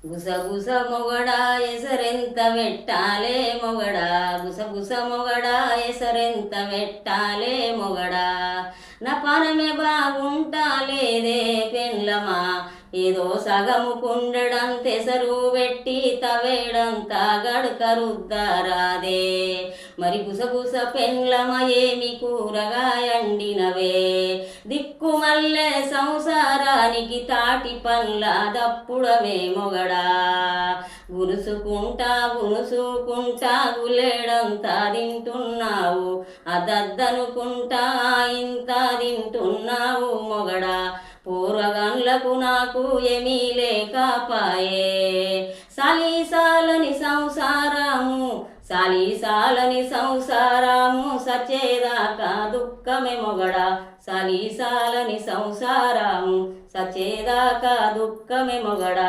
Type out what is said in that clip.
గుసగుస మొగడా ఎసరెంత వెట్టాలే మొగడా గుసగుస మొగడా ఎసరెంత వెట్టాలే మొగడా నా పానమే బాగుంటాలేదే పెండ్లమా ఏదో సగము కుండడం తెసరు పెట్టి తవేడంతా గడకరుద్దరాదే మరి గుసగుస పెండ్లమ ఏమి కూరగాయండినవే దిక్కుమల్లె సంసారానికి తాటి పండ్ల దప్పుడమే మొగడా గునుసుకుంటా గులేడంతా తింటున్నావు అదద్దనుకుంటా ఇంత తింటున్నావు మొగడా పూర్వగన్లకు నాకు ఏమీ లేకపాయే సాలిసాలని సంసారము సచేదాకా దుఃఖమే మొగడా సాలిసాలని సంసారము సచేదాకా దుఃఖమే మొగడా.